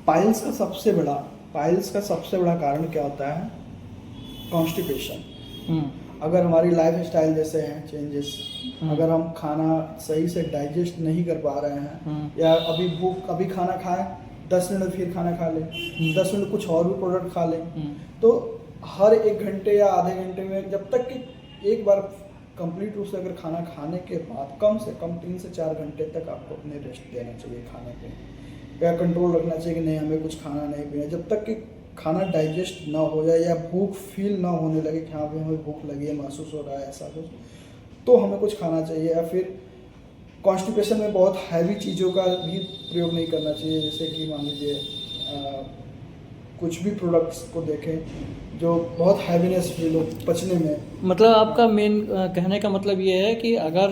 Piles का सबसे बड़ा कारण क्या होता है? कॉन्स्टिपेशन। अगर हमारी लाइफ स्टाइल जैसे हैं चेंजेस, अगर हम खाना सही से डाइजेस्ट नहीं कर पा रहे हैं, या अभी खाना खाएं, 10 मिनट फिर खाना खा लें, 10 मिनट कुछ और भी प्रोडक्ट खा लें, तो हर 1 घंटे या आधे घंटे में, जब तक कि एक बार कंप्लीट रूप से अगर खाना खाने के बाद कम से कम 3 से 4 घंटे तक आपको अपने रेस्ट देना चाहिए खाने पे, या कंट्रोल रखना चाहिए कि नहीं हमें कुछ खाना नहीं पीना, जब तक कि खाना डाइजेस्ट ना हो जाए या भूख फील ना होने लगे कि हाँ भाई हमें भूख लगी है, महसूस हो रहा है ऐसा कुछ, तो हमें कुछ खाना चाहिए। या फिर कॉन्स्टिपेशन में बहुत हैवी चीज़ों का भी प्रयोग नहीं करना चाहिए, जैसे कि मान लीजिए कुछ भी प्रोडक्ट्स को देखें जो बहुत हैवीनेस फील हो पचने में। मतलब आपका मेन कहने का मतलब ये है कि अगर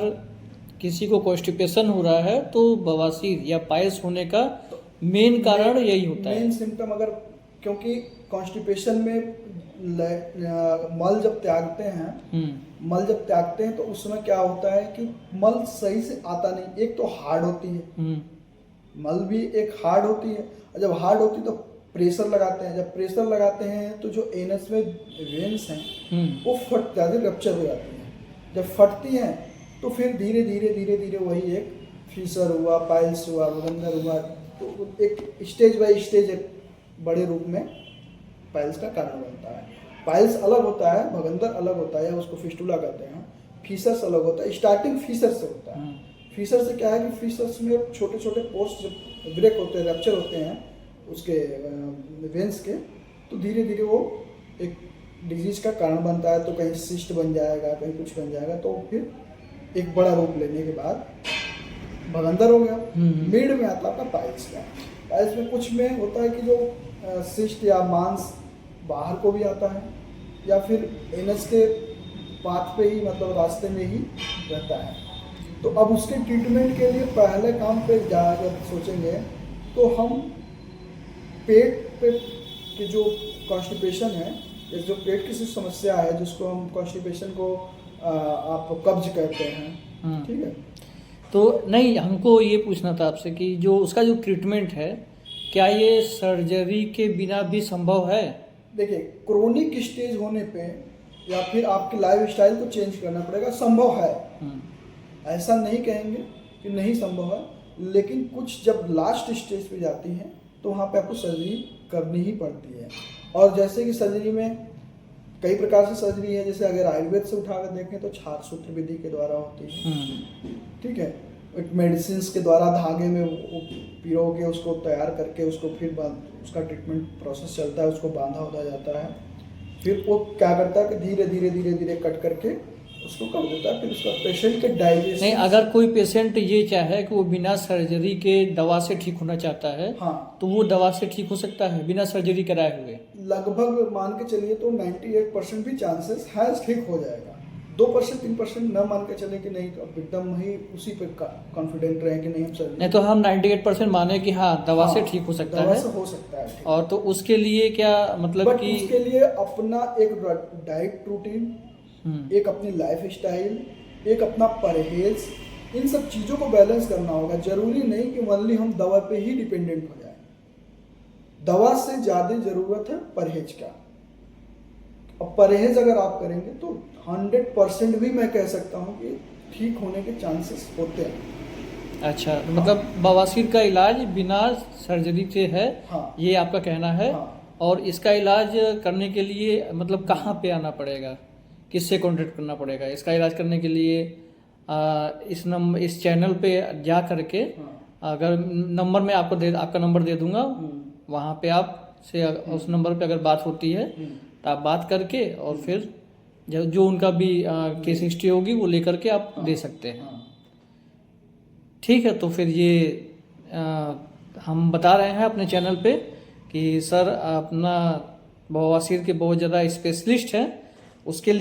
किसी को कॉन्स्टिपेशन हो रहा है तो बवासीर या पाइल्स होने का मेन कारण यही होता है। मेन सिम्टम अगर, क्योंकि कॉन्स्टिपेशन में मल जब त्यागते हैं तो उस समय क्या होता है कि मल सही से आता नहीं। एक तो हार्ड होती है, मल भी एक हार्ड होती है, और जब हार्ड होती है तो प्रेशर लगाते हैं, जब प्रेशर लगाते हैं तो जो एनस में वेन्स हैं वो फट जाती है, रप्चर हो जाती हैं। जब फटती हैं तो फिर धीरे धीरे वही एक फीसर हुआ, पाइल्स हुआ, भगंदर हुआ, तो एक स्टेज बाय स्टेज एक बड़े रूप में पाइल्स का कारण बनता है। पाइल्स अलग होता है, भगंदर अलग होता है, उसको फिस्टुला कहते हैं। फीसर्स अलग होता है। स्टार्टिंग फीसर से होता है। फीसर से क्या है कि फीसर्स में छोटे छोटे पोस्ट जब ब्रेक होते हैं, रप्चर होते हैं उसके वेंस के, तो धीरे धीरे वो एक डिजीज का कारण बनता है। तो कहीं सिस्ट बन जाएगा, कहीं कुछ बन जाएगा, तो फिर एक बड़ा रूप लेने के बाद भगंदर हो गया। मिड में आता है आपका पाइल्स का। पाइल्स में कुछ में होता है कि जो सिस्ट या मांस बाहर को भी आता है, या फिर एनस के पाथ पे ही, मतलब रास्ते में ही रहता है। तो अब उसके ट्रीटमेंट के लिए पहले काम पे अगर सोचेंगे तो हम पेट पे की जो कॉन्स्टिपेशन है, या जो पेट की समस्या है, जिसको हम कॉन्स्टिपेशन को आप कब्ज कहते हैं, ठीक है। तो नहीं, हमको ये पूछना था आपसे कि जो उसका जो ट्रीटमेंट है, क्या ये सर्जरी के बिना भी संभव है? देखिए, क्रोनिक स्टेज होने पे या फिर आपकी लाइफ स्टाइल को चेंज करना पड़ेगा। संभव है, ऐसा नहीं कहेंगे कि नहीं संभव है, लेकिन कुछ जब लास्ट स्टेज पे जाती हैं तो वहाँ पे आपको सर्जरी करनी ही पड़ती है। और जैसे कि सर्जरी में कई प्रकार से सर्जरी है, जैसे अगर आयुर्वेद से उठाकर देखें तो क्षार सूत्र विधि के द्वारा होती है, ठीक है। एक मेडिसिन के द्वारा धागे में पिरो के उसको तैयार करके उसको फिर उसका ट्रीटमेंट प्रोसेस चलता है, उसको बांधा होता जाता है। फिर वो क्या करता है कि धीरे धीरे कट करके उसको कर देता है। फिर उसका पेशेंट के डाइजेशन। नहीं, अगर कोई पेशेंट ये चाहे कि वो बिना सर्जरी के दवा से ठीक होना चाहता है, हाँ, तो वो दवा से ठीक हो सकता है बिना सर्जरी कराए हुए? लगभग मान के चलिए तो 98% भी चांसेस है ठीक हो जाएगा। 2% 3% न मान के चले कि नहीं, तो अब एकदम ही उसी पे कॉन्फिडेंट रहे कि नहीं हम सर्जरी। नहीं तो हम 98% माने कि हाँ दवा से ठीक हो सकता दवा है। से हो सकता है ठीक। और तो उसके लिए क्या मतलब कि उसके लिए अपना एक डाइट रूटीन, एक अपनी लाइफ स्टाइल, एक अपना परहेज, इन सब चीज़ों को बैलेंस करना होगा। जरूरी नहीं कि ओनली हम दवा पे ही डिपेंडेंट हो जाए। दवा से ज़्यादा ज़रूरत है परहेज का। अब परहेज अगर आप करेंगे तो 100% भी मैं कह सकता हूँ कि ठीक होने के चांसेस होते हैं। अच्छा, तो मतलब बवासीर का इलाज बिना सर्जरी से है, हाँ, ये आपका कहना है। हाँ। और इसका इलाज करने के लिए मतलब कहाँ पे आना पड़ेगा, किससे कांटेक्ट करना पड़ेगा? इसका इलाज करने के लिए इस चैनल पे जा करके, अगर नंबर मैं आपका नंबर दे दूंगा, वहाँ पे आप से उस नंबर पे अगर बात होती है तो आप बात करके और फिर जो उनका भी केस हिस्ट्री होगी वो लेकर के आप दे सकते हैं। ठीक है, तो फिर ये हम बता रहे हैं अपने चैनल पे कि सर अपना बवासीर के बहुत ज़्यादा स्पेशलिस्ट हैं, उसके लिए